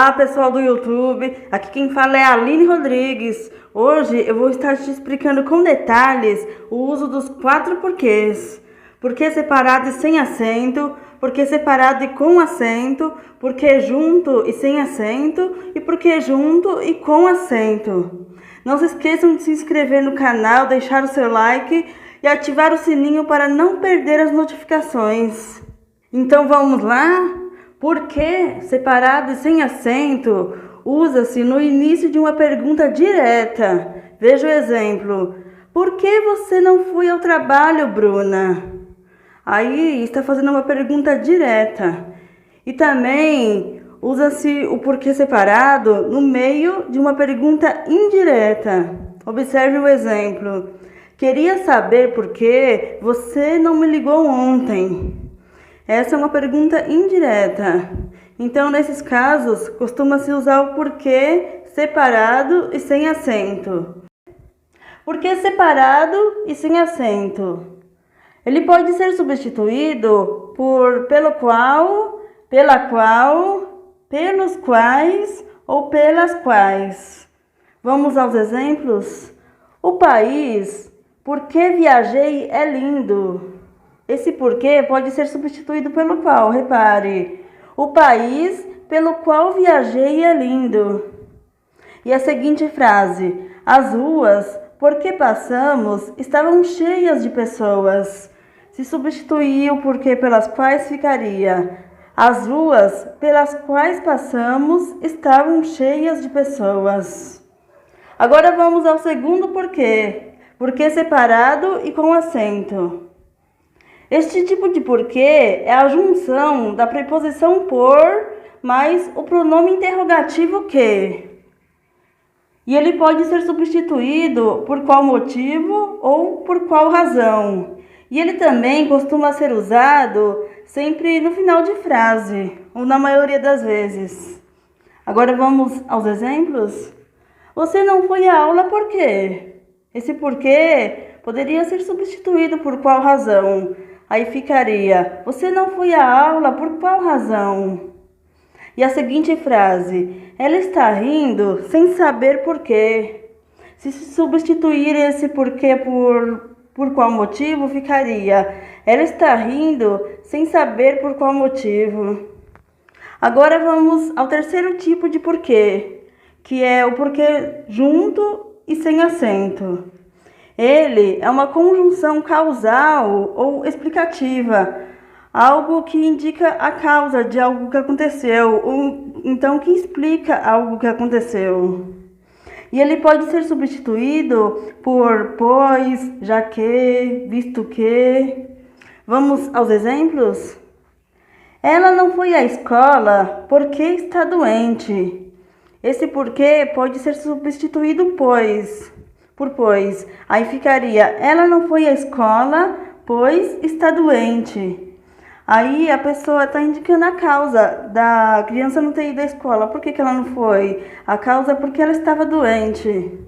Olá, pessoal do YouTube, aqui quem fala é a Aline Rodrigues. Hoje eu vou estar te explicando com detalhes o uso dos 4 porquês. Porquê separado e sem acento, porquê separado e com acento, porquê junto e sem acento e porquê junto e com acento. Não se esqueçam de se inscrever no canal, deixar o seu like e ativar o sininho para não perder as notificações. Então vamos lá? Porquê separado e sem acento usa-se no início de uma pergunta direta. Veja o exemplo. Por que você não foi ao trabalho, Bruna? Aí está fazendo uma pergunta direta. E também usa-se o porquê separado no meio de uma pergunta indireta. Observe o exemplo. Queria saber por que você não me ligou ontem. Essa é uma pergunta indireta. Então, nesses casos, costuma-se usar o porquê separado e sem acento. Porquê separado e sem acento? Ele pode ser substituído por pelo qual, pela qual, pelos quais ou pelas quais. Vamos aos exemplos? O país, porque viajei, é lindo. Esse porquê pode ser substituído pelo qual, repare. O país pelo qual viajei é lindo. E a seguinte frase. As ruas, porque passamos, estavam cheias de pessoas. Se substituir o porquê pelas quais ficaria. As ruas pelas quais passamos estavam cheias de pessoas. Agora vamos ao segundo porquê. Porquê separado e com acento. Este tipo de porquê é a junção da preposição por mais o pronome interrogativo que. E ele pode ser substituído por qual motivo ou por qual razão. E ele também costuma ser usado sempre no final de frase, ou na maioria das vezes. Agora vamos aos exemplos? Você não foi à aula por quê? Esse porquê poderia ser substituído por qual razão? Aí ficaria, você não foi à aula por qual razão? E a seguinte frase, ela está rindo sem saber por quê. Se substituir esse porquê por qual motivo, ficaria, ela está rindo sem saber por qual motivo. Agora vamos ao terceiro tipo de porquê, que é o porquê junto e sem acento. Ele é uma conjunção causal ou explicativa, algo que indica a causa de algo que aconteceu, ou então que explica algo que aconteceu. E ele pode ser substituído por pois, já que, visto que. Vamos aos exemplos? Ela não foi à escola porque está doente. Esse porquê pode ser substituído por pois. Aí ficaria, ela não foi à escola, pois está doente. Aí a pessoa está indicando a causa da criança não ter ido à escola. Por que ela não foi? A causa é porque ela estava doente.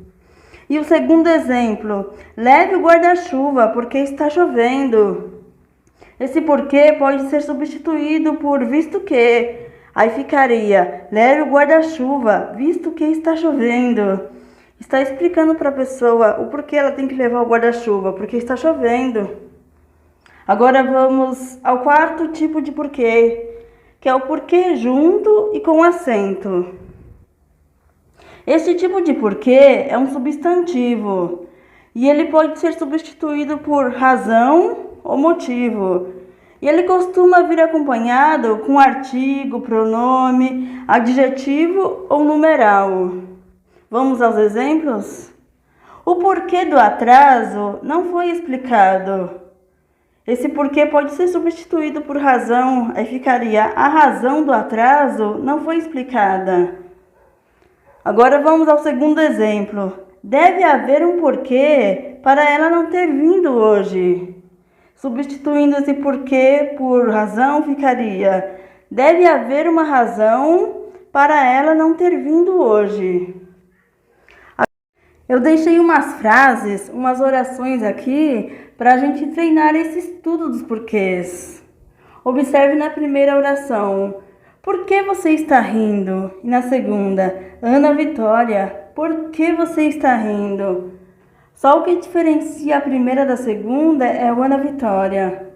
E o segundo exemplo, leve o guarda-chuva porque está chovendo. Esse porquê pode ser substituído por visto que. Aí ficaria, leve o guarda-chuva, visto que está chovendo. Está explicando para a pessoa o porquê ela tem que levar o guarda-chuva, porque está chovendo. Agora vamos ao quarto tipo de porquê, que é o porquê junto e com acento. Este tipo de porquê é um substantivo e ele pode ser substituído por razão ou motivo. E ele costuma vir acompanhado com artigo, pronome, adjetivo ou numeral. Vamos aos exemplos? O porquê do atraso não foi explicado. Esse porquê pode ser substituído por razão, aí ficaria a razão do atraso não foi explicada. Agora vamos ao segundo exemplo. Deve haver um porquê para ela não ter vindo hoje. Substituindo esse porquê por razão, ficaria deve haver uma razão para ela não ter vindo hoje. Eu deixei umas frases, umas orações aqui para a gente treinar esse estudo dos porquês. Observe na primeira oração. Por que você está rindo? E na segunda, Ana Vitória, por que você está rindo? Só o que diferencia a primeira da segunda é o Ana Vitória.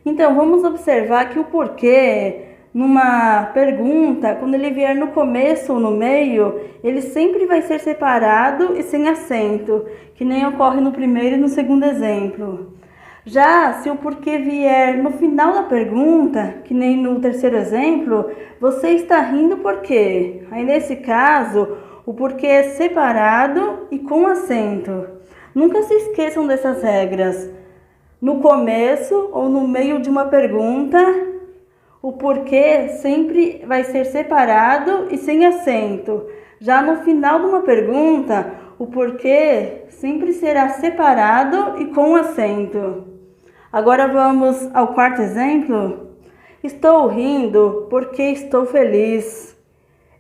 Então, vamos observar que o porquê, numa pergunta, quando ele vier no começo ou no meio, ele sempre vai ser separado e sem acento, que nem ocorre no primeiro e no segundo exemplo. Já se o porquê vier no final da pergunta, que nem no terceiro exemplo, você está rindo por quê? Aí nesse caso, o porquê é separado e com acento. Nunca se esqueçam dessas regras. No começo ou no meio de uma pergunta, o porquê sempre vai ser separado e sem acento. Já no final de uma pergunta, o porquê sempre será separado e com acento. Agora vamos ao quarto exemplo. Estou rindo porque estou feliz.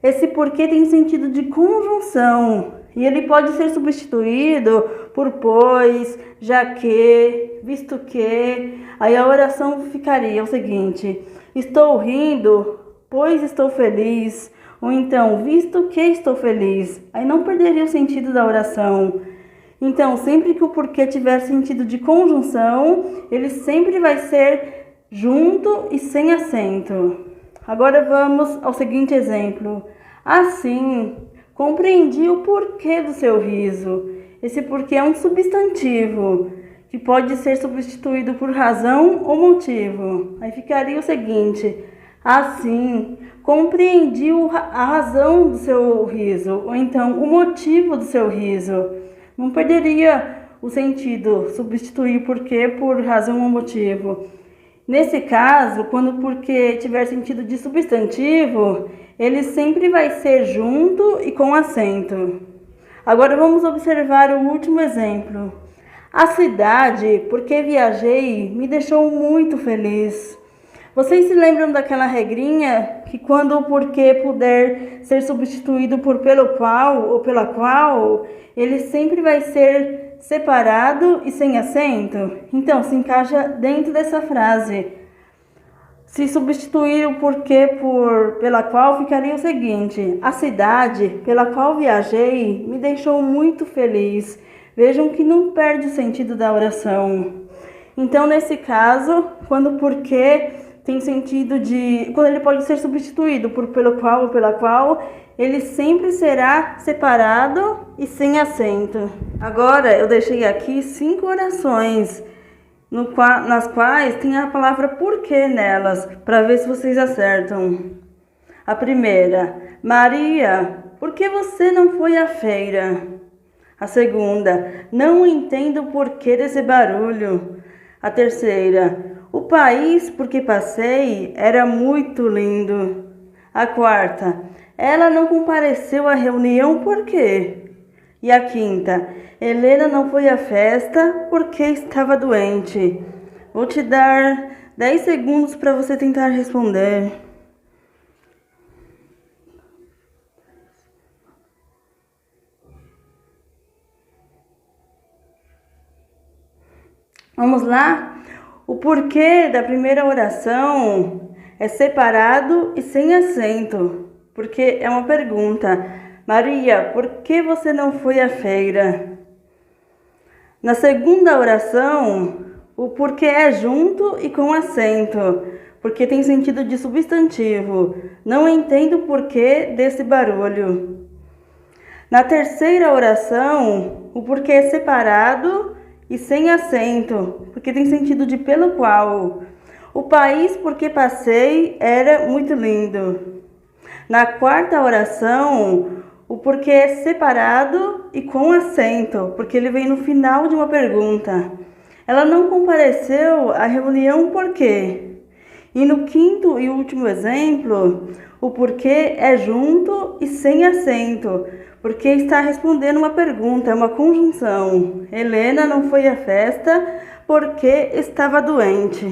Esse porquê tem sentido de conjunção e ele pode ser substituído por pois, já que, visto que. Aí a oração ficaria o seguinte: estou rindo pois estou feliz. Ou então, visto que estou feliz. Aí não perderia o sentido da oração. Então, sempre que o porquê tiver sentido de conjunção, ele sempre vai ser junto e sem acento. Agora vamos ao seguinte exemplo. Assim, compreendi o porquê do seu riso. Esse porquê é um substantivo, que pode ser substituído por razão ou motivo. Aí ficaria o seguinte: assim, compreendi a razão do seu riso, ou então o motivo do seu riso. Não perderia o sentido substituir porquê por razão ou motivo. Nesse caso, quando o porquê tiver sentido de substantivo, ele sempre vai ser junto e com acento. Agora vamos observar o último exemplo. A cidade, porque viajei, me deixou muito feliz. Vocês se lembram daquela regrinha que quando o porquê puder ser substituído por pelo qual ou pela qual, ele sempre vai ser separado e sem acento? Então, se encaixa dentro dessa frase. Se substituir o porquê por pela qual, ficaria o seguinte: a cidade pela qual viajei me deixou muito feliz. Vejam que não perde o sentido da oração. Então, nesse caso, quando o porquê tem sentido de... quando ele pode ser substituído por pelo qual ou pela qual, ele sempre será separado e sem acento. Agora, eu deixei aqui 5 orações, nas quais tem a palavra porquê nelas, para ver se vocês acertam. A primeira: Maria, por que você não foi à feira? A segunda: não entendo o porquê desse barulho. A terceira: o país por que passei era muito lindo. A quarta: ela não compareceu à reunião por quê? E a quinta: Helena não foi à festa porque estava doente. Vou te dar 10 segundos para você tentar responder. Vamos lá? O porquê da primeira oração é separado e sem acento, porque é uma pergunta. Maria, por que você não foi à feira? Na segunda oração, o porquê é junto e com acento, porque tem sentido de substantivo. Não entendo o porquê desse barulho. Na terceira oração, o porquê é separado e sem acento, porque tem sentido de pelo qual. O país por que passei era muito lindo. Na quarta oração, o porquê é separado e com acento, porque ele vem no final de uma pergunta. Ela não compareceu à reunião por quê? E no quinto e último exemplo, o porquê é junto e sem acento, porque está respondendo uma pergunta, é uma conjunção. Helena não foi à festa porque estava doente.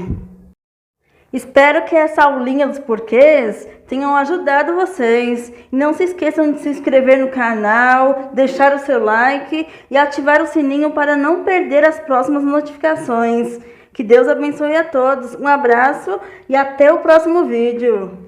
Espero que essa aulinha dos porquês tenham ajudado vocês. E não se esqueçam de se inscrever no canal, deixar o seu like e ativar o sininho para não perder as próximas notificações. Que Deus abençoe a todos. Um abraço e até o próximo vídeo.